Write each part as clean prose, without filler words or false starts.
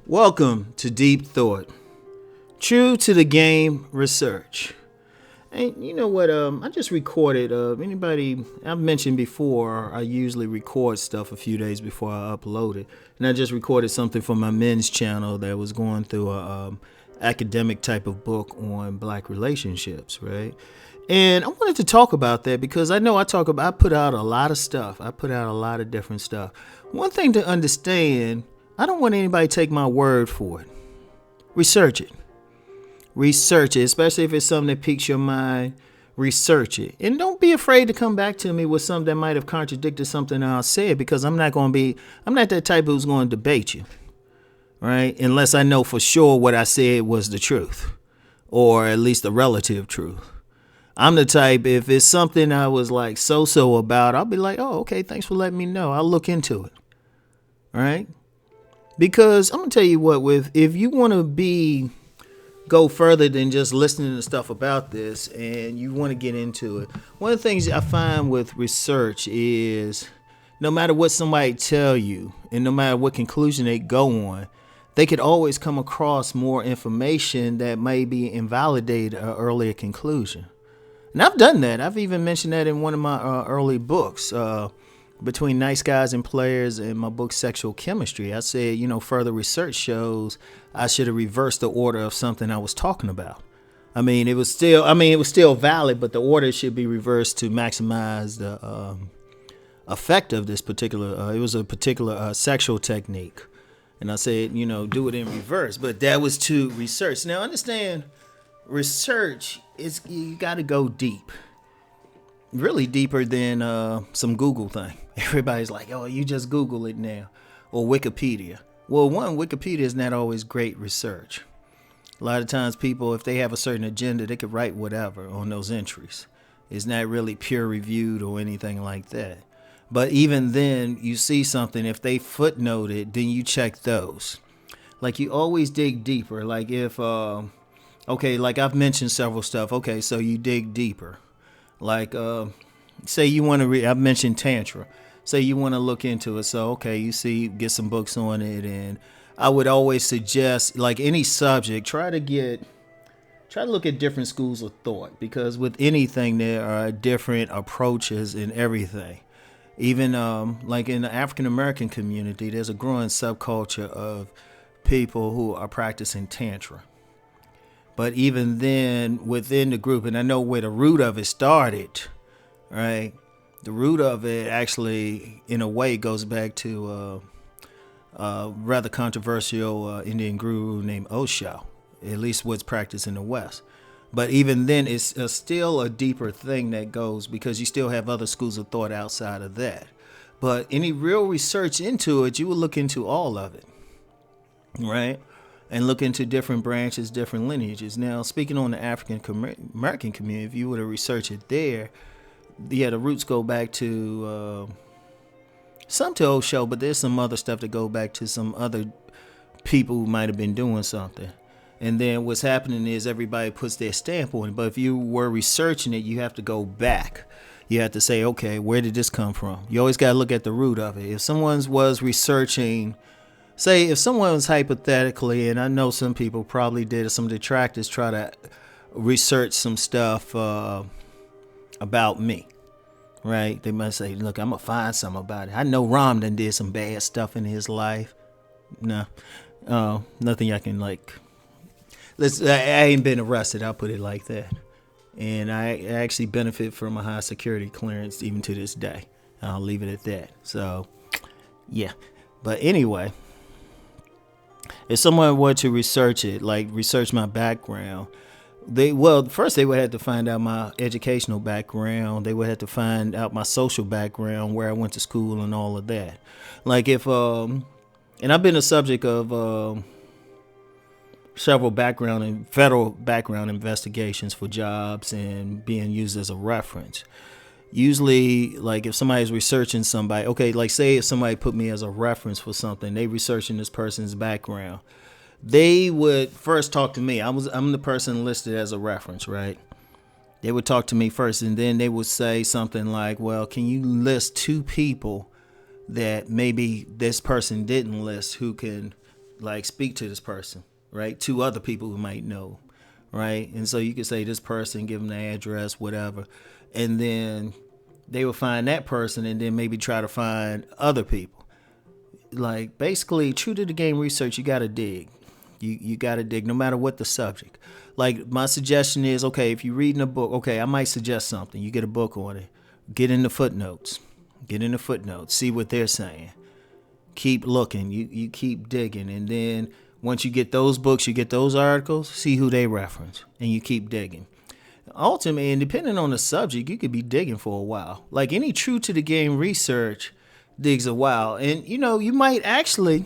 Welcome to Deep Thought, true to the game research. And you know what? I just recorded. Anybody I've mentioned before, I usually record stuff a few days before I upload it, and I just recorded something for my men's channel that was going through a academic type of book on black relationships, right? And I wanted to talk about that because I know I put out a lot of stuff. I put out a lot of different stuff. One thing to understand. I don't want anybody to take my word for it. Research it. Research it, especially if it's something that piques your mind. Research it. And don't be afraid to come back to me with something that might have contradicted something I said, because I'm not that type who's going to debate you, right? Unless I know for sure what I said was the truth, or at least the relative truth. I'm the type, if it's something I was like so about, I'll be like, oh, okay, thanks for letting me know. I'll look into it, all right? Because I'm gonna tell you what, if you want to go further than just listening to stuff about this, and you want to get into it, one of the things I find with research is no matter what somebody tell you, and no matter what conclusion they go on, they could always come across more information that may be invalidate an earlier conclusion. And I've done that. I've even mentioned that in one of my early books. Between Nice Guys and Players and my book Sexual Chemistry, I said, further research shows I should have reversed the order of something I was talking about. It was still valid, but the order should be reversed to maximize the effect of this particular, it was a particular sexual technique. And I said, do it in reverse, but that was to research. Now understand, research you got to go deep. Really deeper than some Google thing. Everybody's like, oh, you just Google it now. Or Wikipedia. Well, Wikipedia is not always great research. A lot of times people, if they have a certain agenda, they could write whatever on those entries. It's not really peer reviewed or anything like that. But even then, you see something, if they footnote it, then you check those. Like, you always dig deeper. Like if, like I've mentioned several stuff. Okay, so you dig deeper. Like, say you want to I've mentioned Tantra. Say you want to look into it. So, okay, get some books on it. And I would always suggest, like any subject, try to look at different schools of thought. Because with anything, there are different approaches in everything. Even like in the African American community, there's a growing subculture of people who are practicing Tantra. But even then, within the group, and I know where the root of it started, right? The root of it actually, in a way, goes back to a rather controversial Indian guru named Osho, at least what's practiced in the West. But even then, it's still a deeper thing that goes, because you still have other schools of thought outside of that. But any real research into it, you will look into all of it, right? And look into different branches, different lineages. Now, speaking on the African American community, if you were to research it there, the roots go back to some to Osho, but there's some other stuff that go back to some other people who might have been doing something. And then what's happening is everybody puts their stamp on it. But if you were researching it, you have to go back. You have to say, okay, where did this come from? You always got to look at the root of it. If someone was researching, say if someone was hypothetically, and I know some people probably did, some detractors try to research some stuff about me, right? They might say, look, I'm going to find something about it. I know Rom done did some bad stuff in his life. No, nothing I can I ain't been arrested, I'll put it like that. And I actually benefit from a high security clearance even to this day. I'll leave it at that. So, yeah. But anyway, if someone were to research it, like research my background, first they would have to find out my educational background. They would have to find out my social background, where I went to school and all of that. Like if, and I've been a subject of several federal background investigations for jobs and being used as a reference. Usually, like if somebody's researching somebody, okay, like say if somebody put me as a reference for something, they researching this person's background. They would first talk to me. I'm the person listed as a reference, right? They would talk to me first, and then they would say something like, "Well, can you list two people that maybe this person didn't list who can like speak to this person, right? Two other people who might know, right?" And so you could say this person, give them the address, whatever, and then they will find that person, and then maybe try to find other people. Like basically, true to the game research, you got to dig. You got to dig, no matter what the subject. Like my suggestion is, okay, if you're reading a book, okay, I might suggest something. You get a book on it, get in the footnotes, see what they're saying. Keep looking, you keep digging, and then once you get those books, you get those articles, see who they reference, and you keep digging. Ultimately, and depending on the subject, you could be digging for a while. Like any true to the game research digs a while, and you might actually,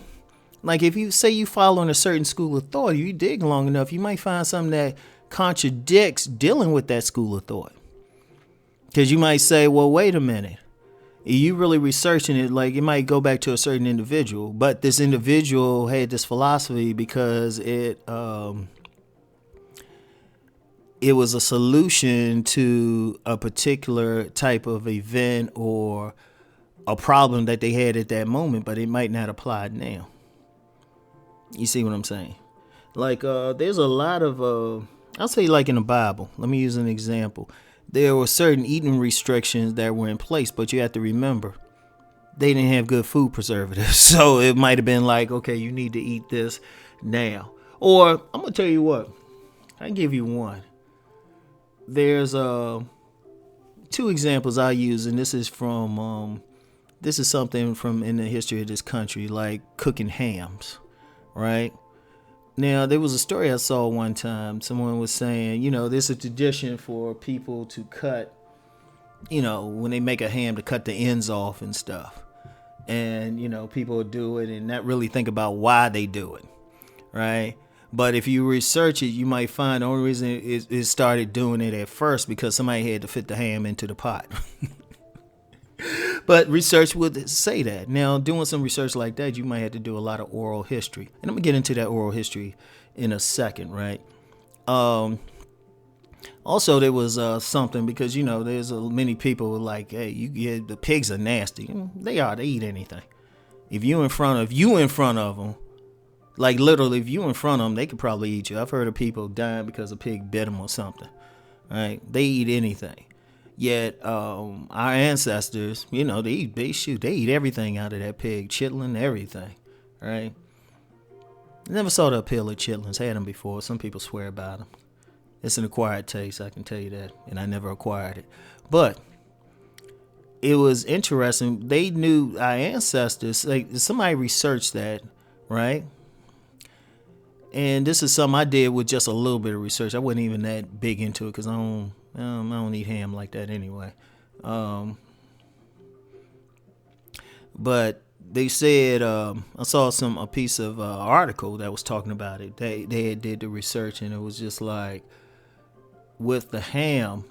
like if you say you follow in a certain school of thought, you dig long enough, you might find something that contradicts dealing with that school of thought. Because you might say, well, wait a minute. You really researching it, like it might go back to a certain individual, but this individual had this philosophy because it was a solution to a particular type of event or a problem that they had at that moment, but it might not apply now. You see what I'm saying? Like, there's a lot of, I'll say like in the Bible, let me use an example. There were certain eating restrictions that were in place, but you have to remember, they didn't have good food preservatives. So it might have been like, okay, you need to eat this now. Or I'm going to tell you what, I can give you one. There's two examples I use, and this is something from in the history of this country, like cooking hams. Right? Now, there was a story I saw one time. Someone was saying, there's a tradition for people to cut, when they make a ham, to cut the ends off and stuff. And, people do it and not really think about why they do it. Right? But if you research it, you might find the only reason it started doing it at first because somebody had to fit the ham into the pot. But research would say that. Now, doing some research like that, you might have to do a lot of oral history. And I'm going to get into that oral history in a second, right? Also, there was something because, there's many people like, hey, the pigs are nasty. They eat anything. If you in front of them, like literally, if you in front of them, they could probably eat you. I've heard of people dying because a pig bit them or something, right? They eat anything. Yet our ancestors, they eat everything out of that pig, chitlin, everything, right? Never saw the appeal of chitlins. Had them before. Some people swear about them. It's an acquired taste, I can tell you that, and I never acquired it. But it was interesting. They knew our ancestors. Like somebody researched that, right? And this is something I did with just a little bit of research. I wasn't even that big into it because I don't eat ham like that anyway. But they said I saw a piece of article that was talking about it. They did the research, and it was just like with the ham,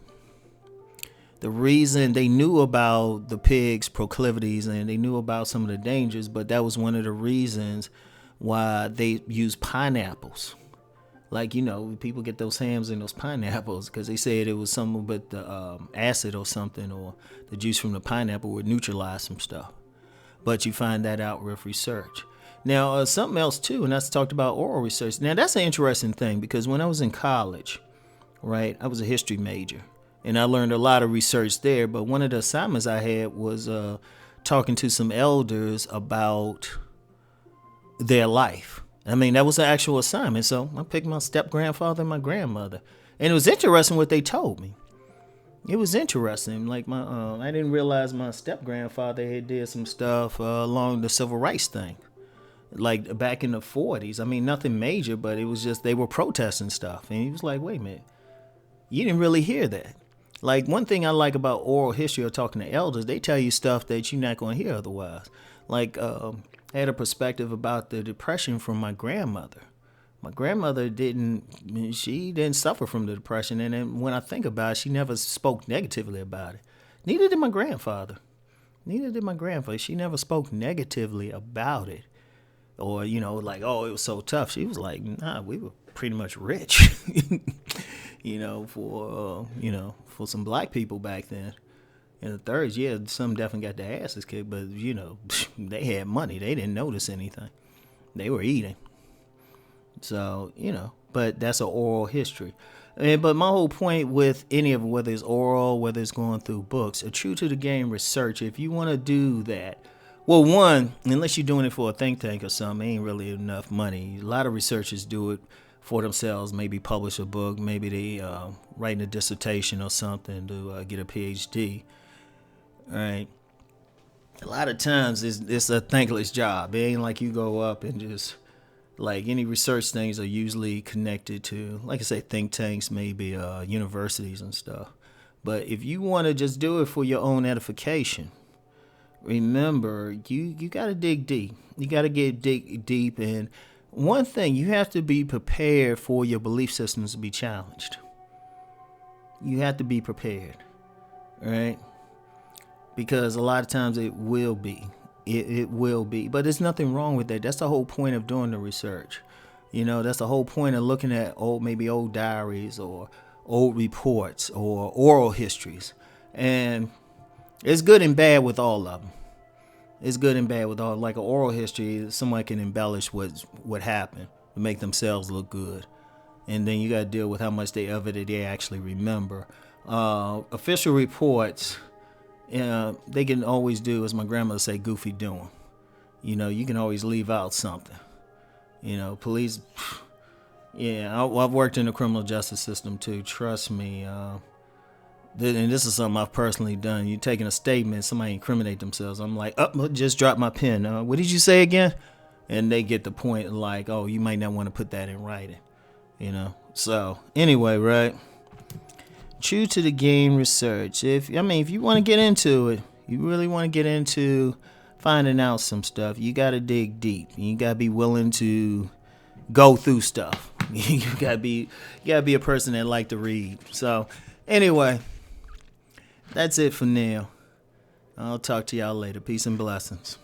the reason they knew about the pig's proclivities and they knew about some of the dangers, but that was one of the reasons why they use pineapples. Like, people get those hams and those pineapples because they said it was something but the acid or something, or the juice from the pineapple would neutralize some stuff. But you find that out with research. Now, something else too, and that's talked about oral research. Now, that's an interesting thing because when I was in college, right, I was a history major. And I learned a lot of research there. But one of the assignments I had was talking to some elders about their life. I mean, that was an actual assignment. So I picked my step-grandfather and my grandmother. And it was interesting what they told me. It was interesting. Like I didn't realize my step-grandfather had did some stuff along the civil rights thing. Like back in the 40s. I mean, nothing major, but it was just they were protesting stuff. And he was like, wait a minute. You didn't really hear that. Like one thing I like about oral history or talking to elders, they tell you stuff that you're not going to hear otherwise. Like I had a perspective about the Depression from my grandmother. My grandmother didn't suffer from the Depression. And then when I think about it, she never spoke negatively about it. Neither did my grandfather. Neither did my grandfather. She never spoke negatively about it. Or, like, oh, it was so tough. She was like, nah, we were pretty much rich, for some black people back then. In the 30s, yeah, some definitely got their asses kicked, but, they had money. They didn't notice anything. They were eating. So, but that's an oral history. But my whole point with any of it, whether it's oral, whether it's going through books, a true to the game research, if you want to do that, well, one, unless you're doing it for a think tank or something, ain't really enough money. A lot of researchers do it for themselves, maybe publish a book, maybe they writing a dissertation or something to get a PhD. All right. A lot of times it's a thankless job. It ain't like you go up and just, like, any research things are usually connected to, like I say, think tanks, maybe universities and stuff. But if you want to just do it for your own edification, remember, you got to dig deep. You got to dig deep. And one thing, you have to be prepared for your belief systems to be challenged. You have to be prepared, right? Because a lot of times it will be. It will be. But there's nothing wrong with that. That's the whole point of doing the research. That's the whole point of looking at maybe old diaries or old reports or oral histories. And it's good and bad with all of them. It's good and bad with all. Like an oral history, somebody can embellish what happened to make themselves look good. And then you got to deal with how much of it they actually remember. Official reports, they can always do, as my grandmother say, goofy doing. You can always leave out something. Police. Yeah, I've worked in the criminal justice system too. Trust me. And this is something I've personally done. You taking a statement, somebody incriminate themselves. I'm like, just drop my pen. What did you say again? And they get the point, like, oh, you might not want to put that in writing. So anyway, right? True to the game research. If you want to get into it, you really want to get into finding out some stuff, you got to dig deep. You got to be willing to go through stuff. You got to be a person that like to read. So anyway, that's it for now. I'll talk to y'all later. Peace and blessings.